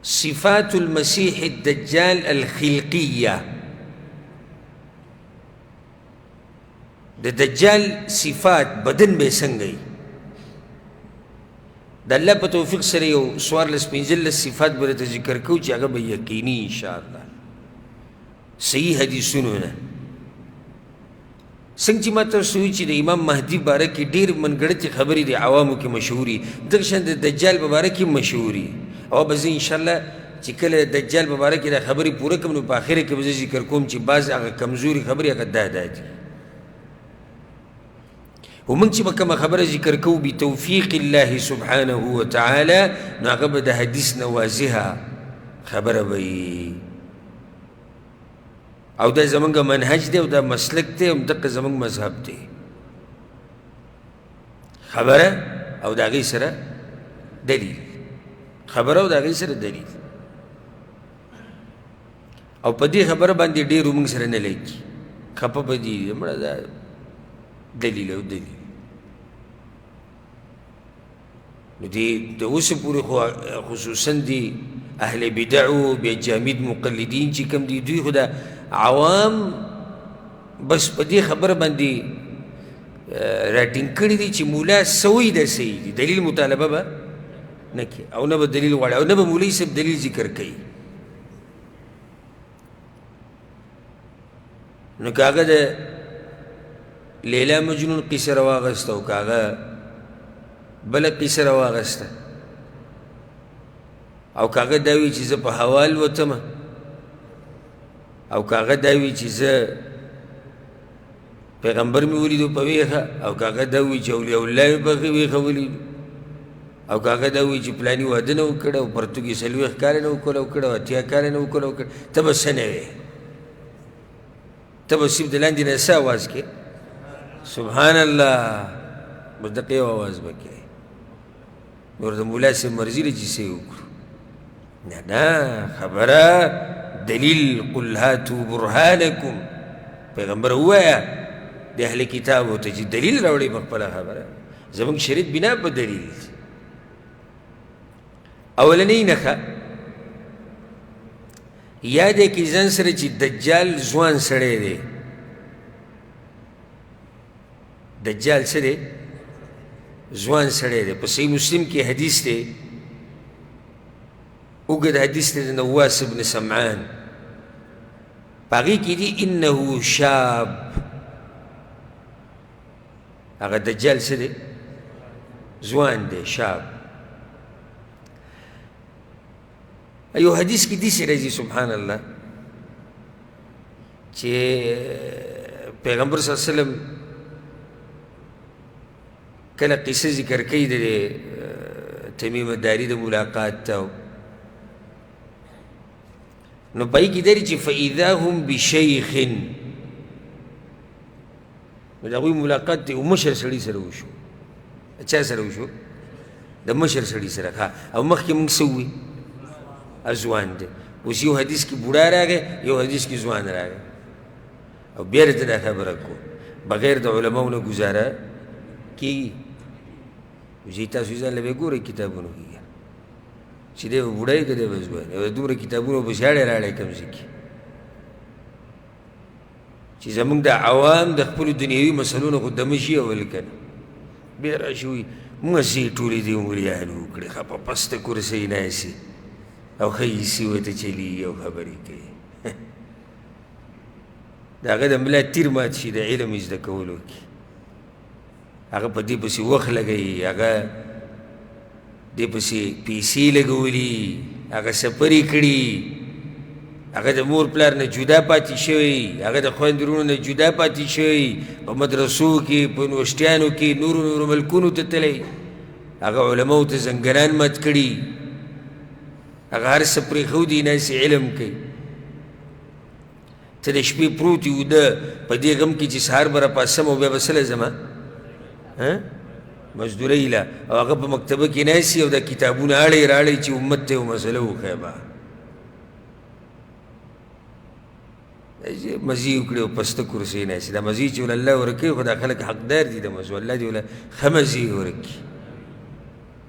صفات المسيح الدجال الخلقية. د دجال صفات بدن به څنګه د الله په توفیق سره یو څوارلس پنځلس صفات به درته ذکر کوو چې هغه به یقیني انشاءالله صحیح حدیثونو نه. څنګه چې ما تاسو وویل چې د امام مهدي باره کې ډېر منګړتې خبرې د عوامو کې مشهوري، دغه شان د دجال په باره کې مشهوري. او به زه انشاءالله چې کله د دجال په باره کې دا خبرې پوره کړم نو په آخره کې به زه ذکر کوم چې بعض هغه کمزوري خبرې هغه دا دي. ومنګ چې به کومه خبره ذکر کوو بتوفیق الله سبحانه وتعالی نو هغه به د حدیث نه واضحه خبره به وي، او دا زمونږ منهج دی او دا مسلک دی او دقه زمونږ مذهب دی. خبره او د هغې سره دلیل، خبره او د هغې سره دلیل. او په دې خبره باندې ډېر موږ سره نه لګي، خفه به دي مړه دا دلیل او دلیل. نو دې د اوسه پورې خو خصوصا دي اهل بدعو بیا جامد مقلدین چې کوم دي دوی خو د عوام بس په دې خبره باندې راټینګ کړي دي چې مولا سوی ده صحیح دي، دلیل مطالبه به نه کوي او نه به دلیل غواړي او نه به مولوي صاحب دلیل ذکر کوي. نو که هغه د لیلا مجنون قصه راواغسته او که هغه بله قصه راواغسته او که هغه دا وي چې زه په حوال وتمه او که هغه دا وي چې زه پیغمبر مې ولیدو په ویښه او که هغه دا وي چې اولیاء الله مې په ویښه ولیدو او که هغه دا وي چې پلاني واده نه وکړه او پرتوګ یې 40 کاله نه وکړه او 80 کاله نه وکړه ته به څه نه وې؟ ته به صرف د لاندې نه څه اواز کې سبحان الله بس دقه یو اواز به کې نور د مولا صاحب مرضي ده چې څه یې وکړو. نه نه خبره دلیل قل هاتوا برهانکم پیغمبر ووایه د اهل کتابو ته چې دلیل راوړي په خپله خبره. زموږ شریعت بنا په دلیل. اولنۍ نښه یاد یې کړي ځان سره چې دجال ځوان سړی دی. دجال څه دی؟ ځوان سړی دی. په صحیح مسلم کې حدیث دی، اوږد حدیث دی د نواس بن سمعان، په هغې کې دي انه شاب. هغه دجال څه دی؟ ځوان دی، شاب. یو حدیث کې داسې راځي سبحان الله چې پیغمبر صلی الله علیه وسلم کله قصه ذکر کوي د تمیم داري د ملاقات ته نو په هغې کې دی چې فاذا هم بشیخ نو د هغوی ملاقات د یو مشر سړي سره وشو. چا سره وشو؟ د مشر سړي سره. او مخکې موږ څه ووي؟ ځوان دی. اوس یو حدیث کې بوډا راغی یو حدیث کې ځوان راغی او بیا درته دا خبره کو بغیر د علماو نه ګزاره کېږي. چې تاسو ځان له به ګورئ کتابونو کې چې دی به بوډا یې که دی به ځوان او دومره کتابونو به شاړې راړې کوم ځای کې چې زموږ د عوام د خپلو دنیوي مسلو نه خو دمه شي اول که نه بیا راشي وایي مزې ټولې دې مریانو وکړې ښه په پسته کرسۍ ناستې او ښه ایسي ورته چلېږي او خبرې کوي. د هغه د ملا تیر مات شي د علم زده کولو کې هغه په دې پسې وخت لګوي، هغه دې پسې پیسې لګولي، هغه سفرې کړي، هغه د مور پلار نه جدا پاتې شوی، هغه د خویندو وروڼو نه جدا پاتې شوی، په مدرسو کې په یونیورسټیانو کې نورو ملکونو ته تللی، هغه علماو ته زنګنان مات کړي، هغه هر څه پرېښودي ناسې علم کوي. ته د شپې پروت یې اوده په دې غم کې چې سهار به راپاڅم او بیا به څه لځم مزدورۍ له او هغه په مکتبه کې ناستي او دا کتابونه اړی راړی چې امت ته یو مسله وښیه به مزې وکړي او پسته کرسۍ ناستي. دا مزې چې ول الله ورکوي خو دا خلک حقدار دي د مزو، الله دې وله ښه مزې ورکړي.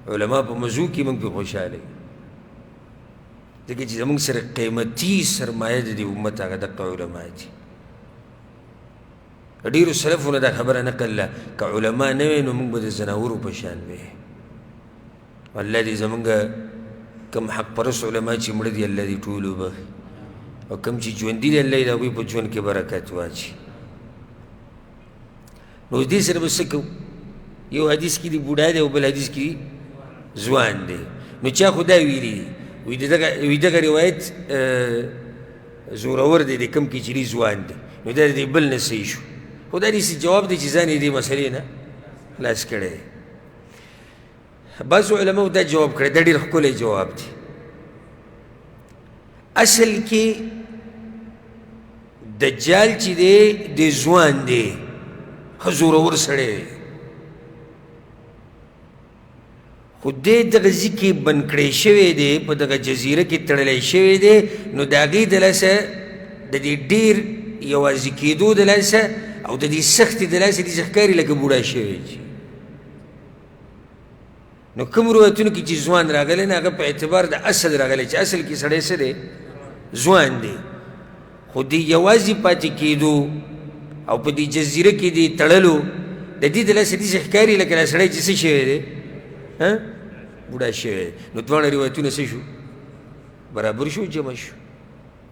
علما په مزو کې موږ پې خوشحاله یو ځکه چې زموږ سره قیمتي سرمایه د دې امت هغه دغه علما دي. ډېرو سلفو نه دا خبره نقل ده که علما نه وی نو موږ به د زناورو په شان وی. الله دې زموږ کوم حق پرست علما چې مړه دي الله دې ټول وبخي، او کوم چې ژوندي دي الله دې د هغوی په ژوند کې برکت واچي. نو دې سره به څه کوو؟ یو حدیث کې دی بوډا دی او بل حدیث کې دی ځوان دی. نو چا خو دا ویلي دي وایي دغه روایت زورور دی د کوم کې چې دی ځوان دی، نو دا د بل نه صحیح شو. خو دا داسې جواب دی چې ځان یې دې مسلې نه خلاص کړی دی. بعضو علماو دا جواب کړی، دا ډېر ښکلی جواب دی. اصل کې دجال چې دی د ځوان دی، ښه زورور سړی دی، خو دې دغه ځي کې بند کړی شوی دی، په دغه جزیره کې تړلی شوی دی. نو د هغې د لاسه د دې ډېر یوازې کېدو د لاسه او د دې سختې د لاسه داسې ښکاري لکه بوډا شوی چې. نو کوم روایتونو کې چې ځوان راغلی نه هغه په اعتبار د اصل راغلی چې اصل کې سړی څه دی؟ ځوان دی. خو دې یوازې پاتې کېدو او په دې جزیره کې دې تړلو د دې د لاسه داسې ښکاري لکه دا سړی چې څه شوی دی؟ بوډا شوی. نو دواړه روایتونه څه شو؟ برابر شو، جمع شو،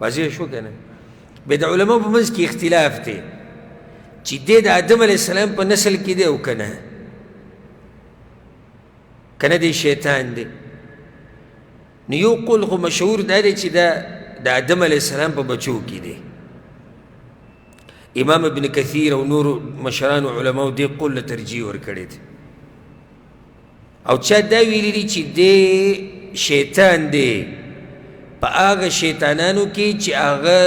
واضح شو که نه؟ بیا د علماو په منځ کې اختلاف دی چې دی د آدم علیه السلام په نسل کې دی او که نه، که نه دی شیطان دی. نو یو قول خو مشهور دا دی چې دا د آدم علیه السلام په بچو کې دی. امام ابن کثیر او نور مشرانو علماو دې قول له ترجیح ورکړی دی. او چا دا ویلی دی چې دی شیطان دی په هغه شیطانانو کې چې هغه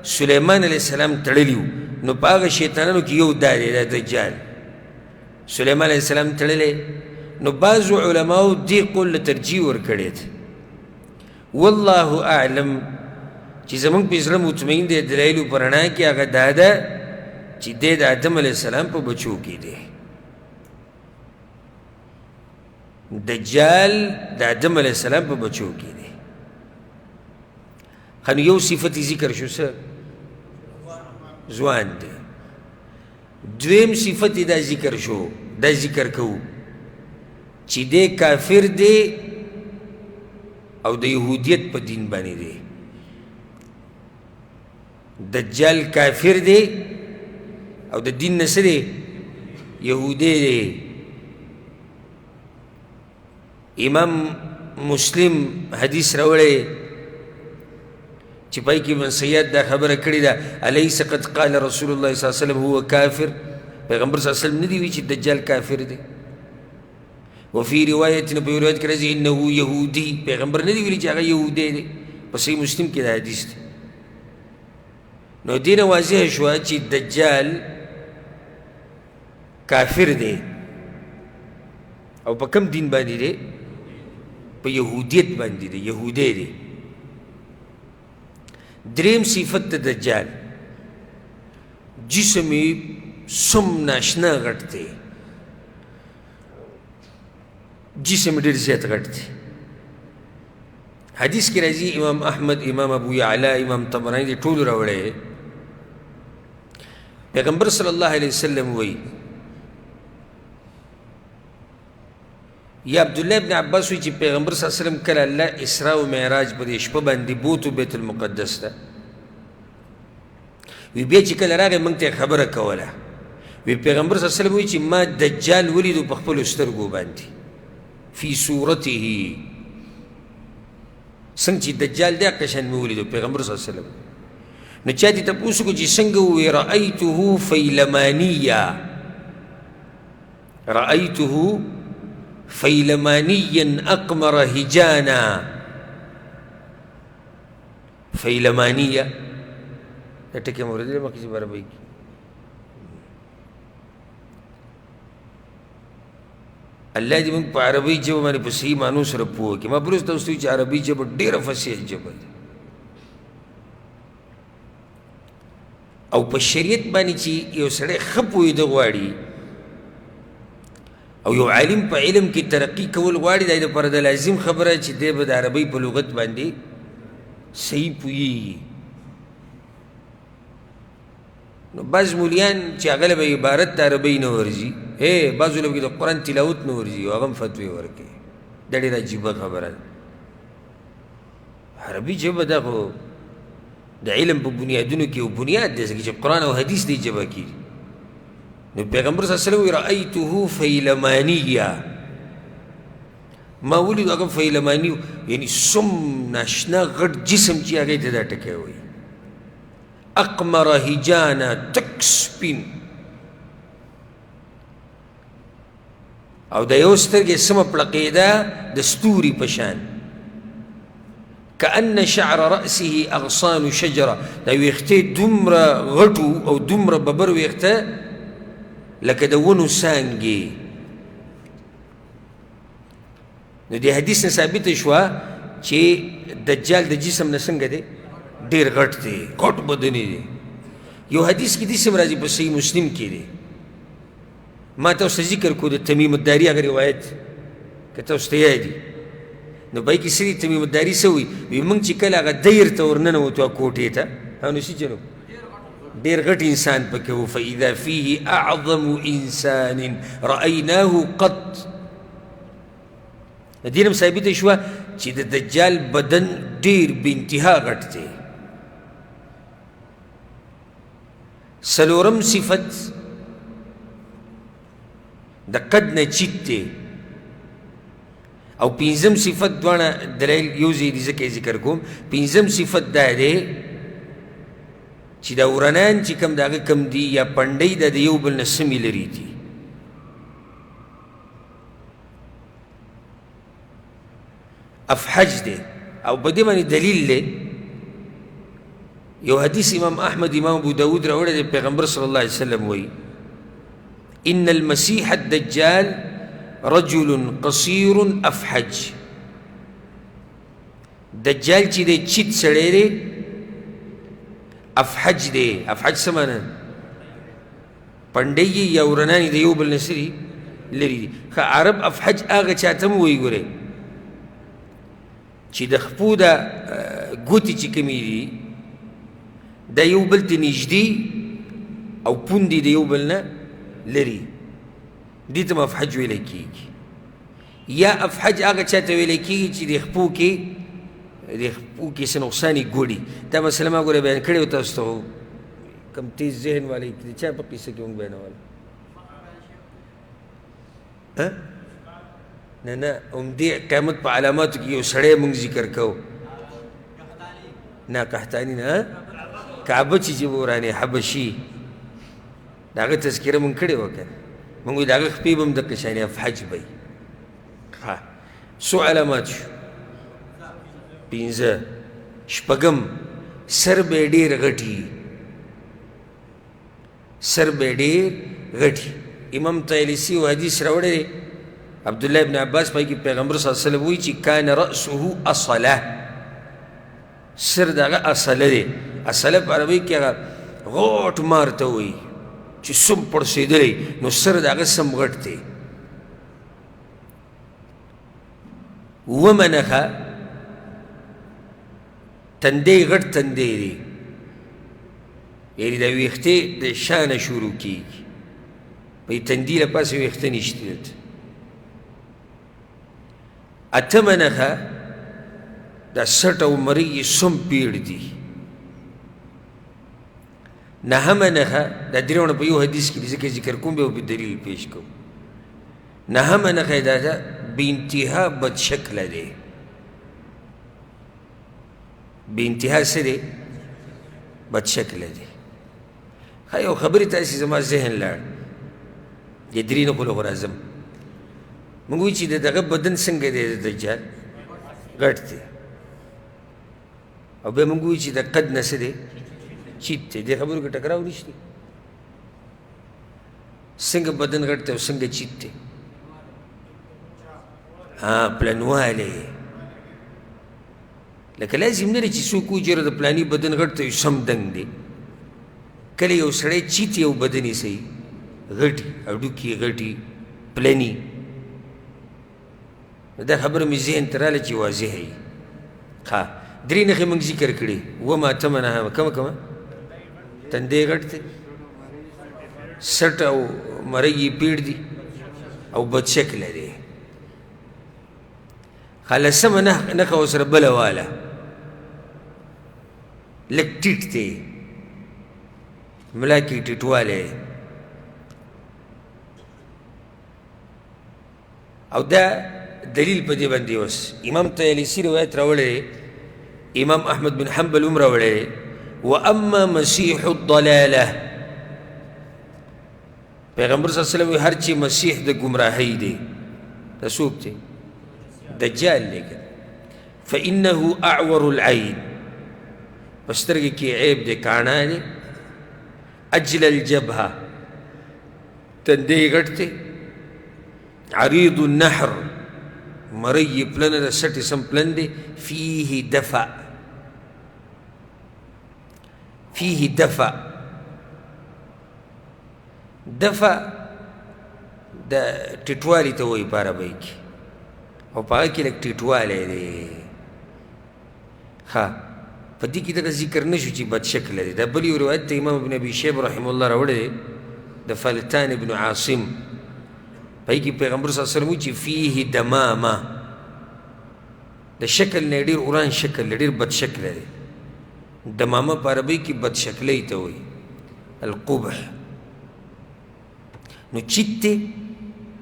سلیمان علیه السلام تړلی و. نو په هغه شیطانانو کې یو دا دی، دا دجال. سلیمان علیه السلام تړلی. نو بعضو علماو دې قول له ترجیح ورکړی دی. والله اعلم چې زموږ په زړه مطمئن دی دلایلو په رڼا کې هغه دا ده چې دی د آدم علیه السلام په بچو کې دی. دجال د آدم علیه السلام په بچو کې دی. خو یو صفت ذکر شو څه؟ ځوان دی. دویم صفت دا ذکر شو، دا ذکر کوو چې دی کافر دی او د یهودیت په دین باندې دی. دجال کافر دی او د دین نه څه دی؟ یهودی دی. امام مسلم حدیث راوړی چې پای کې ابن سیاد دا خبره کړې ده، الیس قد قال رسول الله صلی الله علیه وسلم هو کافر؟ پیغمبر صلی الله علیه وسلم نه دی وی چې دجال کافر دی. وفي روایت په یو روایت کې راځي انه یهودي، پیغمبر نه دی ویلي چې هغه یهودی دی. په صحیح مسلم کې دا حدیث دی. نو دې نه واضح شوه چې دجال کافر دی او په کوم دین باندې دی؟ په یهودیت باندې دی، یهودی دی. دریم صفت د دجال جسم یې سم ناشنا غټ دی، جسم ډېر زیات غټ دی. حدیث کې راځي امام احمد، امام ابو یعلا، امام طبرانی دې ټولو راوړی. پیغمبر صلی الله علیه وسلم وایي یا عبدالله ابن عباس وی چې پیغمبر صلی الله علیه وسلم کله الله اسراء و معراج په دې شپه باندې بوتو بیت المقدس ته. وی بیا چې کله راغی موږ ته خبره کوله. وی پیغمبر صلی الله علیه وسلم وی چې ما دجال ولیدو په خپلو سترګو باندې فی صورته، څنګه چې دجال دی هغه شان مې ولیدو پیغمبر صلی الله علیه وسلم. نو چا دې تپوس وکړو چې څنګه ووی رأیته فیلمانیا، رأیته فیلمانیا اقمر هجانا. فیلمانیا دا ټکي مورد دی مخکې چې برابر کی الله دې موږ په عربي ژبه باندې په صحیح معنو سره پوه کړي. ما پروس تاسو چې عربي ژبه ډېره فصیح ژبه ده او په شریعت باندې چې یو سړی ښه پوهېده غواړي او یو عالم په علم کې ترقي کول غواړي، دا یې دپاره د لازم خبره چې دی به د عربۍ په لغت باندې صحیح پوهېږي. نو بعض مولیان چې هغه له به عبارت د عربۍ نه ورځي، بعضو له به د قرآن تلاوت نه ورځي او هغه هم فتوې ورکوي. دا ډېره عجیبه خبره ده. عربي ژبه دا خو د علم په بنیادونو کې یو بنیاد دی، ځکه چې قرآن او حدیث دې ژبه کېږي. نو پیغمبر صلی الله علیه وسلم وایي رأیته فیلمانیا، ما ولیدو هغه فیلماني و، یعنی سم ناشنا غټ جسم چې هغې ته دا ټکی وایي. اقمر هجانا، تک سپین، او د یو سترګې سمه پړقېده د ستوري په شان. کأن شعر رأسه اغصان شجره، دا ویښتې دومره غټو او دومره ببر ویښته لکه د ونو څانګې. نو دې حدیث نه ثابته شوه چې دجال د جسم نه څنګه دی؟ ډېر غټ دی، غټ بدنې دی. یو حدیث کې داسې هم راځي په صحیح مسلم کې دی، ما تاسو ته ذکر کو د تمیم الداري هغه روایت که تاسو ته یاد دي. نو په هغې کې څه دي تمیم الداري څه وایي؟ وایي موږ چې کله هغه دیر ته ورننوتو کوټې ته، نو څه چلو ډېر غټ انسان پکې و. فاذا فيه اعظم انسان رأیناه قط. د دې نه ثابته شوه چې د دجال بدن ډېر بې انتها غټ دی. څلورم صفت د قد نه چیت دی، او پنځم صفت دواړه دلایل یو ځای دي ځکه یې ذکر کوم. پنځم صفت دا دی چې دا ورنان چې کوم د هغه کوم دي یا پنډۍ دا د یو بل نه سمې لرې دي. افحج دی، او په دې باندې دلیل دی یو حدیث امام احمد امام ابو داود راوړی دی. پیغمبر صلی الله علیه وسلم وایي ان المسیح الدجال رجل قصیر افحج. دجال چې دی چیت سړی دی، افحج دی. افحج څه معنی؟ پنډۍ یا ورنانې د یو بل نه څه دي؟ لرې دي. ښه عرب افحج هغه چاته هم وایي ګورئ چې د خپو دا ګوتې چې کومې دي دا یو بل ته نږدې او پوندې د یو بل نه لري، دې ته افحج ویلی کېږي. یا افحج هغه چاته ویلی کېږي چې د خپو کې څه نقصانې ګوړي. دا مسله ما ګوره بیان کړې وه تاسو ته، کم تیز ذهن والی د چا په قصه کې مونږ بیانوله؟ نه نه، همدې قیامت په علاماتو کې یو سړی مونږ ذکر کوو. نه قحطاني نه، کعبه چې ورانې حبشي د هغه تذکره مونږ کړې وه که نه؟ مونږ وایي د هغه خپې به هم دقه شانې افحج به وي. ښه څو علامات شو؟ پنځه. شپږم سر به یې ډېر غټي، سر به یې ډېر غټي. امام طیالسي یو حدیث راوړی دی عبدالله ابن عباس، په کې پیغمبر صلی الله علیه وسلم وایي چې کان رأسه اصله، سر د هغه اصله دی. اصله په عربۍ کې هغه غوټ مار ته وایي چې سم پړسېدلی، نو سر د هغه سم غټ دی. اوومه نښه تندی غټ تندی دی، یعنې دا ویښتې د شا نه شروع کېږي، په تندي له پاسه ویښته نشته دلته. اتمه نښه دا سټ او مرۍ یې سم پیړ دي. نهمه نښه دا درېونه په یو حدیث کې دي ځکه ذکر کوم به په دلیل پیش کوم. نهمه نښه یې دا ده بې انتها بد شکله دی. بې انتها څه دی؟ بد شکله دی. ښه یو خبرې تاسې زما ذهن لاړ، دې درې نښو له خو راځم. مونږ وایو چې د دغه بدن څنګه دی؟ د دجال غټ دی. او بیا مونږ وایو چې د قد نه څه دی؟ چیت دی. دې خبرو کې ټکراو نشته. څنګه بدن غټ دی او څنګه چیت دی؟ پلنوالی. لکه لازم نه دی چې څوک وایي چېرې د پلاني بدن غټ دی سم دنګ دی. کله یو سړی چیت یو بدن یې صحیح غټي، هډوکي غټي، پلني. دا خبره مې ذهن ته راله چې واضحه وي. ښه درې نښې موږ ذکر کړي وما اتمه نهه کومه تندی غټ دی سټ او مرۍ یې پیړ دي او بد شکله دی لسمه نښه ورسره بله واله لږ ټیټ دی ملا کې ټیټوالی او دا دلیل په دې باندې اوس امام طیالسي روایت راوړی امام احمد بن حنبل هم راوړی واما مسیح الضلاله پیغمبر صلی الله علیه وسلم هر چې مسیح د ګمراهۍ دی دا څوک دی دجال لیکن فانه اعور العین په سترګې کې عیب دی کاڼه دی اجل الجبهه تندی غټ دی عريض النحر مري پلن دا سټي سم پلن دی فيه دفع دفع دا ټیټوالی ته وایي په عربۍ کې او په هغه کې لږ ټیټوالی دی ښه په دې کې دغه ذکر نه شو چې بد شکله دی دا بل یو روایت ته امام ابن ابي شیبه رحمه الله راوړی دی د فلتان ابن عاصم پای کې پیغمبر صلی الله علیه وسلم چې فيه دمامه د شکل نه ډېر وران شکل ډېر بد شکله دی دمامه په عربۍ کې بد شکلۍ ته وایي القبح نو چیت دی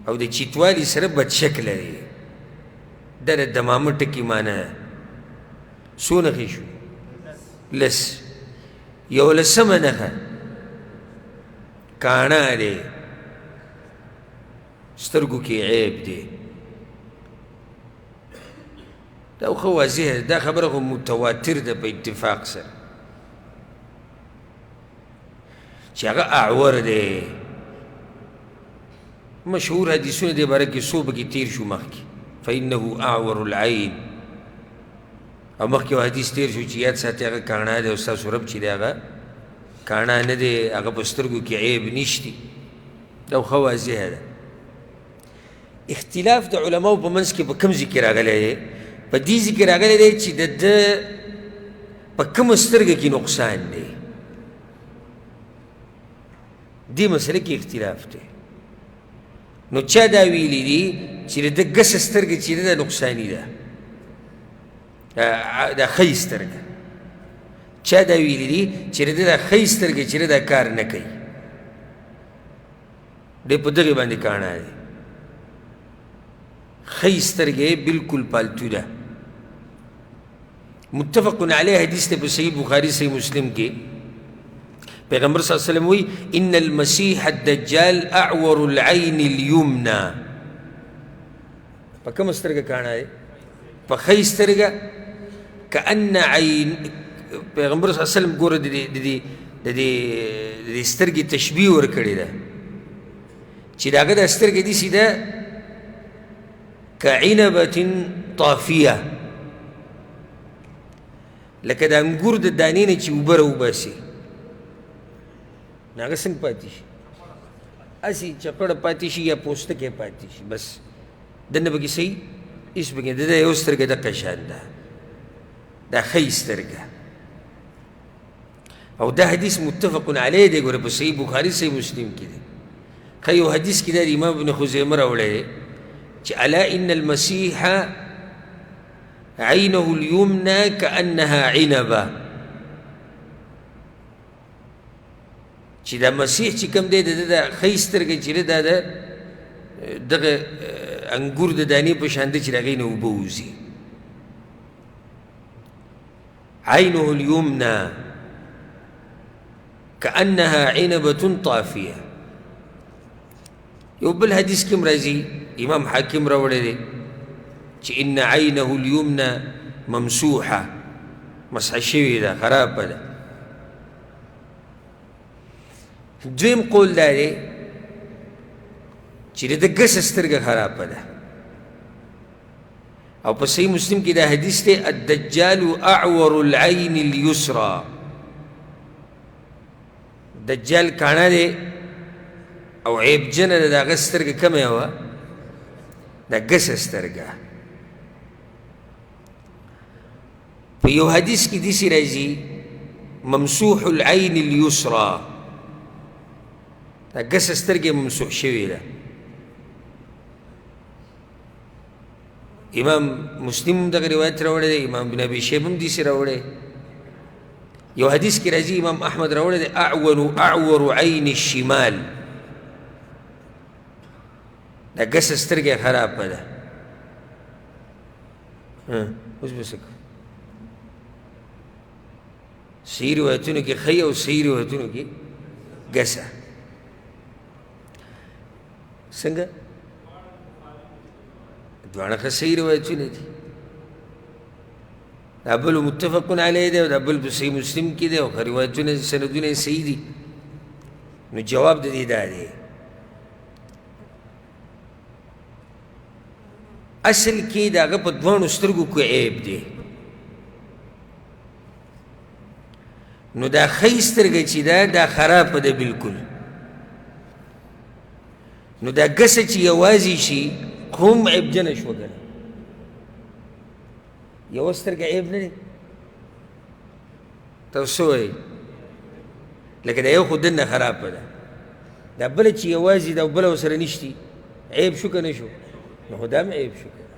او د چیتوالي سره بد شکله دی دا د دمامه ټکي معنی ده څو نښې شو لس یو لسمه نښه کاڼه دی سترګو کې عیب دی دا خو واضح ده دا خبره خو متواتر ده په اتفاق سره چې هغه اعور دی مشهور حدیثونه دې باره کې څو پکې تیر شو مخکې فانه اعور العین او مخکې یو حدیث تیر شو چې یاد ساتي هغه کاڼه دی او ستاسو رب چې دی هغه کاڼه نه دی هغه په سترګو کې عیب نشتی دا خو واضحه ده اختلاف د علماو په منځ کې په کوم ذکر راغلی دی په دې ذکر راغلی دی چې د ده په کومه سترګه کې نقصان دی دې مسله کې اختلاف دی نو چا دا ویلي دي چې د ده ګسه سترګه چې ده نقصاني ده دا ښی سترګه چا دا ویلي دي چې د ده دا ښی سترګه چې ده دا کار نه کوي دی په دغې باندې کاڼه دی ښی سترګې بالکل پالتو ده متفق علیه حدیث ته په صحیح بخاري صحیح مسلم کې پیغمبر صلی الله علیه وسلم وی ان المسیح الدجال اعور العین الیمنا په کومه سترګه کاڼه دی په ښی سترګه کأن عین پیغمبر صلی الله علیه وسلم ګوره د دې سترګې تشبیه ورکړې ده چې د هغه دا سترګې داسې ده كعنبة طافية لکه د انګور د دانې نه چې اوبه راوباسي نو هغه څنګه پاتې شي هسې چپړه پاتې شي یا پوستکی پاتې شي بس دننه پکې صحیح هېڅ پکې د ده یو سترګه دقه شان ده دا ښی سترګه او دا حدیث متفق علیه دی ګوره په صحیح بخاري صحیح مسلم کې دی ښه یو حدیث کې دا د امام ابن خزیمه راوړی دی ألا إن المسيح عينه اليمنى كأنها عنبة چې دا مسیح چې کوم دی د ده ښی سترګه چې ده دا دغه انګور د دانې په شان دی چې د هغې نه اوبه وځي عينه اليمنى كأنها عنبة طافية یو بل حدیث کې هم راځي امام حاکم راوړی دی چې ان عینه الیمنى ممسوحه مسح شوې ده خرابه ده دویم قول دا دی چې د ګسه سترګه خرابه ده او په صحیح مسلم کې دا حدیث دی الدجال اعور العین اليسرى دجال کاڼه دی او عیبجنه ده د هغه سترګه کمه وه دا ګسه سترګه په یو حدیث کې داسې راځي ممسوح العین الیسرا، دا ګسه سترګې ممسوح شوې ده. امام مسلم هم دغه روایت راوړی دی، امام بن ابي شیبه هم داسې راوړی. یو حدیث کې راځي امام احمد راوړی دی اعور عین الشمال، دا ګسه سترګې خرابه ده. اوس به څه کوو؟ صحیح روایتونو کې ښه او صحیح روایتونو کې ګسه. څنګه؟ دواړه ښه صحیح روایتونه دي. دا بل متفق علیه دی او دا بل په صحیح مسلم کې دی او روایتونه سندونه یې صحیح دي. نو جواب د دې دا دی اصل کې د هغه په دواړو سترګو کې عیب دی. نو دا ښی سترګه چې ده دا خرابه ده بلکل. نو دا ګسه چې یوازې شي هم عیبجنه شوه که نه؟ یوه سترګه عیب نه دی؟ تاسو څه وایئ؟ لکه دا یو خو دننه خرابه ده، دا بله چې یوازې ده او بله ورسره نشتي، عیب شو که نه شو؟ نو خو دا هم عیب شو که نه؟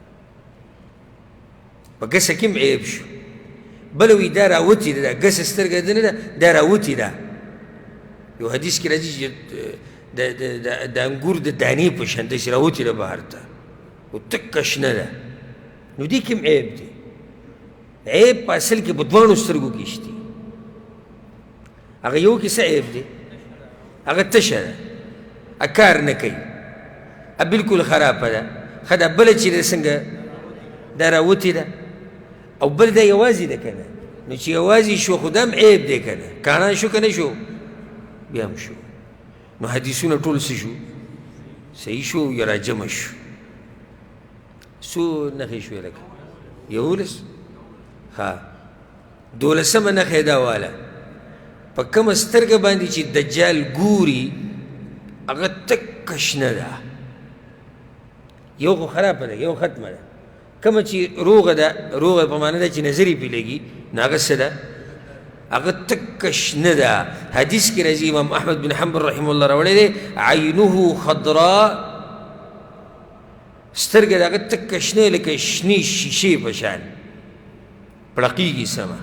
په ګسه کې هم عیب شو. بله وي دا راوتې ده، دا ګسه سترګه ده نه ده، دا راوتې ده. یو حدیث کې راځي چې د انګور د دانې په شان داسې راوتې ده بهر ته او تکه شنه ده. نو دې کې هم عیب دی. عیب په اصل کې په دواړو سترګو کې شتي. هغه یو کې څه عیب دی؟ هغه تشه ده، کار نه کوي، بلکل خرابه ده. ښه دا بله چې ده څنګه دا راوتې ده او بل دا یوازې ده که نه؟ نو چې یوازې شو خو دا هم عیب دی که نه؟ کاڼه شو که نه شو؟ بیا هم شو. نو حدیثونه ټول څه شو؟ صحیح شو یا راجمع شو؟ څو نښې شوې لکه 11؟ ها 12مه نښه دا واله په کومه سترګه باندې چې دجال ګوري هغه تکه شنه ده. یو خو خرابه ده، یو ختمه ده. کومه چې روغه ده، روغه په معنی ده چې نظر یې پرې لګي، نو هغه څه ده؟ هغه تکه شنه ده. حدیث کې راځي امام احمد بن حنبل رحمه الله راوړی دی عینه خضراء، سترګه د هغه تکه شنه لکه شنې شیشې په شان پړقېږي. سمه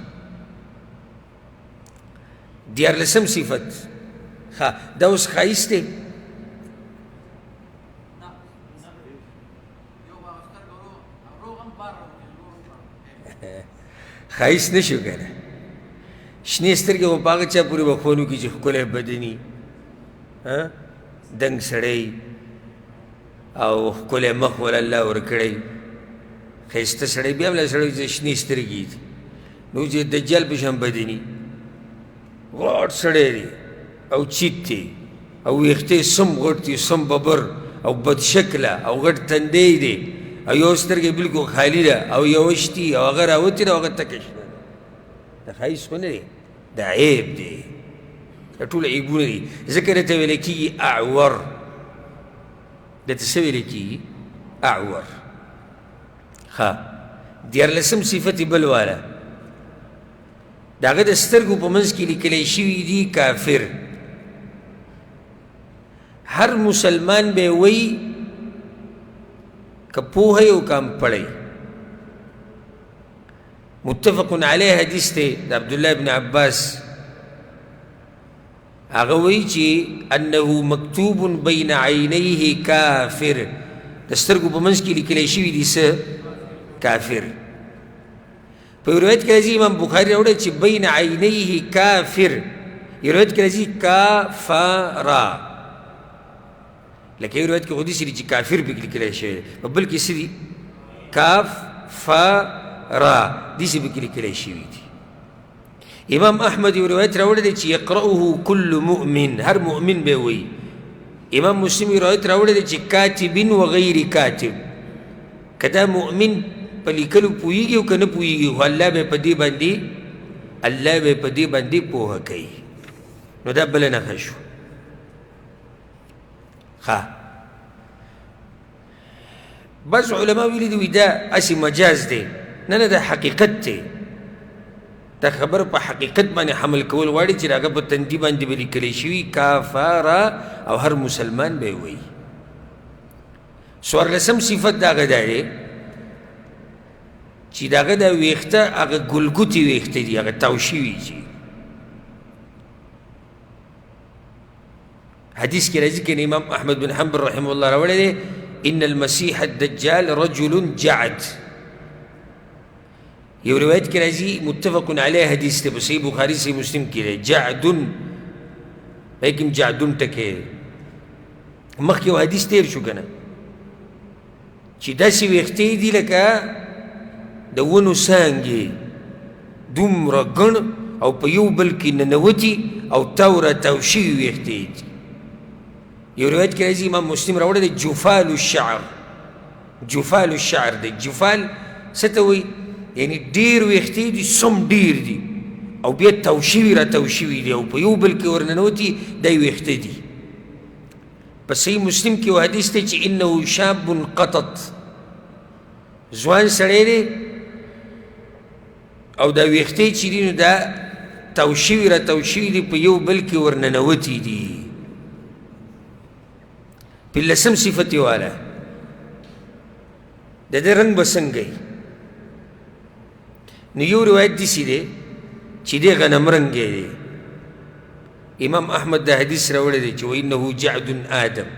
14 صفت. ښه دا اوس ښایست دی؟ ښایست نه شو که نه؟ شنې سترګې خو په هغه چا پورې به خوند وکړي چې ښکلی بدني، دنګ سړی او ښکلی مخ ول الله ورکړی، ښایسته سړی. بیا هم له سړی چې شنې سترګې دي، نو چې دجال په شان بدني غټ سړی دی او چیت دی او ویښته سم غټ دي، سم ببر او بدشکله او غټ تندی دی او یو سترګې بلکل خالي ده او یوه شتي او هغه راوتې ده او هغه تکه شنه ده. دا ښایست خو نه دی، دا عیب دی. دا ټول عیبونه دي. ځکه درته ویلی کېږي اعور. درته څه ویلی کېږي؟ اعور. ښه 14 صفت یې بل واله د هغه د سترګو په منځ کې لیکلی شوي دي کافر. هر مسلمان به وی که پوهی او که پړی. متفق علیه حدیث دی د عبدالله بن عباس. هغه وی چې انه مکتوب بین عینیه کافر، د سترګو په منځ کې لیکلی شوي دي څه؟ کافر. په یو روایت کې راځي امام بخاري راوړی چې بین عینیه کافر، یو روایت کې راځي کافرا، لکه یو روایت کې خو داسې دي چې کافر پکې لیکلی شوی دی، په بل کې څه دي؟ کاف فرا، داسې پکې لیکلی شوي دي. امام احمد یو روایت راوړی دی چې یقرأه کل مؤمن، هر مؤمن به وایي. امام مسلم یو روایت راوړی دی چې کاتب و غیر کاتب، که دا مؤمن په لیکلو پوهېږي او که نه پوهېږي، خو الله به په دې باندې پوهه کوي. نو دا بله نښه شو. ښه بعض علما ویلي دي دا هسې مجاز دی. نه نه دا حقیقت دی. دا خبر په حقیقت باندې حمل کول غواړي چې هغه په تندي باندې به لیکلی شوي کافاره او هر مسلمان به یې وایي. څوارلسم صفت د هغه دا دی چې د هغه دا ویښته هغه ګلګوتې ویښته دي، هغه تاو شوي چې حدیث کې راځي که امام احمد بن حنبل رحمه الله راوړی دی ان المسیح الدجال رجل جعد. یو روایت کې راځي متفق علیه حدیث دی په صحیح بخاري صحیح مسلم کې دی جعدن لیکن جعدن ټکی مخکې یو حدیث تیر شو که نه چې داسې ویښتې دي لکه د ونو څانګې دومره ګڼ او په یو بل کې ننوتي او تاو را تاو شوي ویښتې دي. یو روایت کې راځي امام مسلم راوړی دی جفال الشعر، جفال الشعر دی. جفال څه ته وایي؟ یعنی ډېر ویښتې دي سم ډېر دي او بیا تاو شوي را تاو شوي دي او په یو بل کې ورننوتي دا ویښته دي. په صحیح مسلم کې یو حدیث دی چې انه شاب قطط، ځوان سړی دی او دا ویښتې چې دي نو دا تاو شوي را تاو شوي دي په یو بل کې ورننوتي دي. پنځلسم صفت یې والا د ده رنګ به څنګه نو یو روایت داسې دی چې دی غنم رنګی دی. امام احمد دا حدیث راوړی دی چې وانه جعد آدم،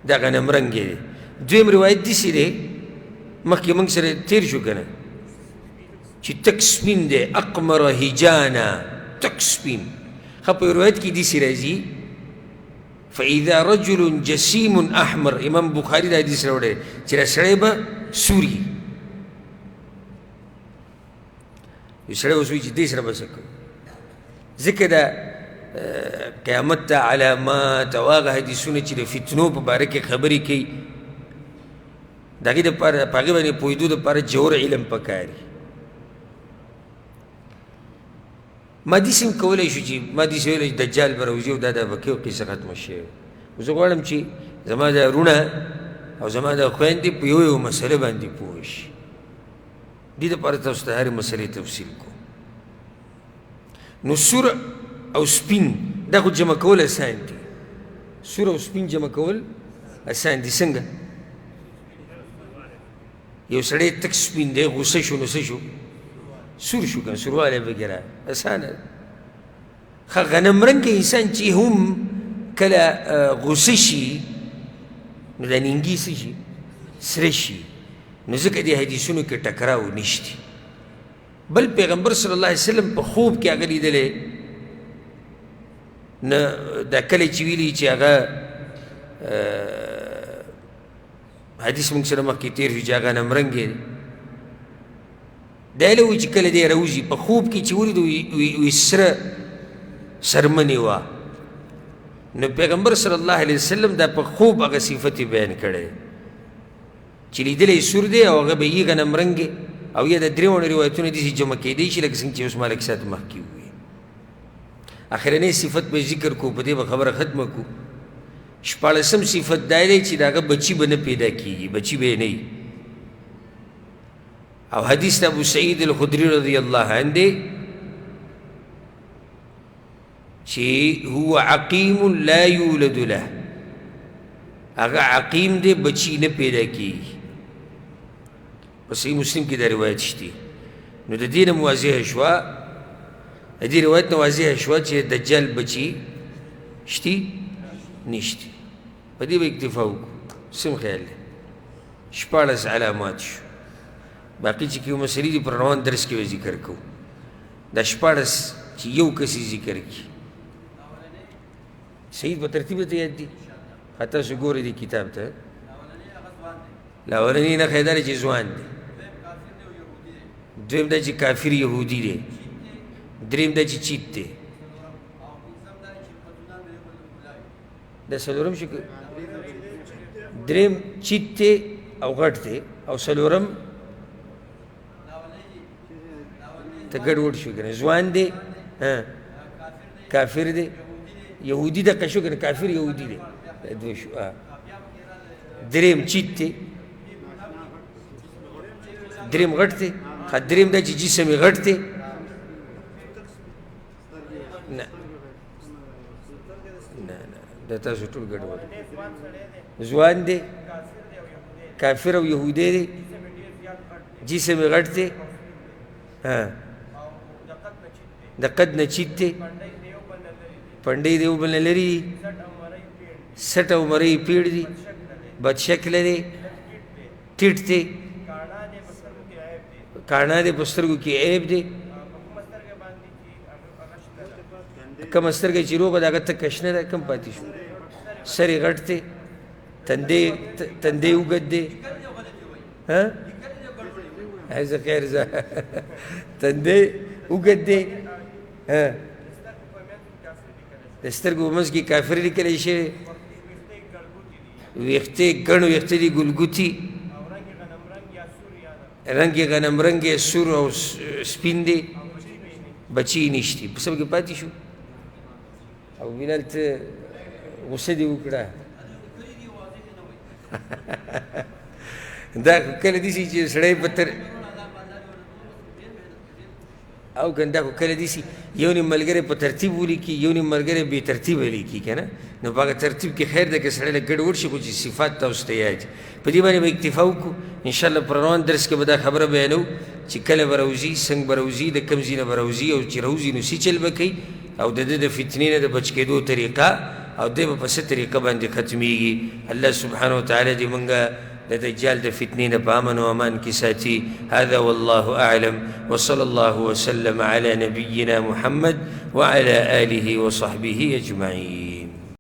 دا غنم رنګی دی. دویم روایت داسې دی مخکې موږ سره تیر شو که نه چې تک سپین دی اقمر هجانا، تک سپین. ښه په روایت کې داسې راځي فاذا رجل جسیم احمر، امام بخاري دا حدیث راوړی دی چې دا سړی به سوري، یو سړی اوس وایي چې دې سره به څه کوو. ځکه دا قیامت ته علامات او هغه حدیثونه چې د فتنو په باره کې خبرې کوي د هغې دپاره په هغې باندې پوهېدو دپاره جوړ علم پکار وي. ما داسې هم کولی شو چې ما داسې ویلی چې دجال به راوځي او دا به کوي او قصه ختمه شوې. زه غواړم چې زما دا وروڼه او زما دا خویندې په یو یو مسله باندې پوه شي. دې دپاره تاسو ته هرې مسلې تفصیل کوو. نو سور او سپین دا خو جمع کول اسان دي، سور او سپین جمع کول اسان دي. څنګه؟ یو سړی تک سپین دی غوسه شو نو څه شو؟ سور شو که سوروالی پکې را اسانه ده. ښه غنم رنګه انسان چې هم کله غوسه شي نو دا نینګي څه شي؟ سره شي. نو ځکه دې حدیثونو کې ټکراو نشتی. بل پیغمبر صلی الله علیه وسلم په خوب کې هغه لیدلی نه دا کله چې ویلي چې هغه حدیث موږ سره مخکې تېر شو چې هغه غنمرنګې دی. دا یې وایي چې کله دی راوځي په خوب کې چې ولید وی سره سرمنې وه نو پیغمبر صلی الله علیه وسلم دا په خوب هغه صفت بیان کړی چې لیدلی سور دی او هغه به یي غنمرنګې او یا د درېواړو روایتونه داسې جمع کېدی شي لکه څنګه چې اوس مالک صاحب مخکې وویل. اخرنی صفت به ذکر کو په دې به خبره ختمه کو. شپاړسم صفت دا دی چې د هغه بچي به نه پیدا کېږي، بچي به یې نه وي. او حدیث ابو سعید الخدری رضی الله عنه دی چې هو عقیم لا یولد له، هغه عقیم دی بچي نه پیدا کېږي. په صحیح مسلم کې دا روایت شته. نو د دې نه واضحه شوه، د دې روایت نه واضحه شوه چې دجال بچي شتي نشتي. په دې به اکتفا وکړو. څه خیال دی؟ 14 علامات شو. باقي چې کوم مسلې دي پر روان درس کې به ذکر کوو. دا 14 چې یو کس یې ذکر کړي. صحیح په ترتیب ته یاد دي؟ تاسو ګورئ دې کتاب ته. لاولنی نښه یې دا دی چې ځوان دی، دویم دا چې کافر یهودي دی، دریم دا چې چیت دی، دا څلورم شو. دریم چیت دی او غټ دی او څلورم ته ګډوډ شو که نه، ځوان دی کافر دی یهودي دقه شو که نه، کافر یهودي دی. دوه شو. دریم چیت دی، دریم غټ دی. دریم دا چې جسم یې غټ دی نه نه نه دا تاسو ټول ګډوډ ځوان دی کافر او یهودی دی جسم یې غټ دی د قد نه چیت دی پنډۍ د یو بل نه لرې دي سټ او مرۍ پیړ دي بد شکله دی ټیټ دی کاڼه دی په سترګو کې عیب دی کومه سترګه چې روغه ده هغه تکه شنه ده کم پاتې شو سر یې غټ دی تندی اوږد دی زه خیر زه تندی اوږد دی د سترګو په منځ کې کافر لیکلی شوی ویښتې ګڼ ویښته دي ګلګوتي رنګ یې غنم رنګ یې سور او سپین دی بچي یې نشتي په سم کې پاتې شو او بلال ته غوسه دې وکړه دا کله داسې چې سړی په او که دا خو کله داسې یو نیم ملګری په ترتیب ولیکي یو نیم ملګری بې ترتیبه لیکي که نه نو په هغه ترتیب کې خیر ده که سړی لږ ګډوډ شي خو چې صفات تاسو ته یاد په دې باندې به اکتفا وکړو انشاءالله په روان درس کې به دا خبره بیانو چې کله به راوځي څنګه به راوځي د کوم ځای نه به راوځي او چې راوځي نو څه چل به کوي او د ده د فتنې نه د بچ کېدو طریقه او دی به په څه طریقه باندې ختمیږي الله سبحانه وتعالی دې موږ د دجال د فتنې نه په امن و امان کې ساتي هذا والله اعلم وصلى الله وسلم على نبينا محمد وعلى آله وصحبه اجمعين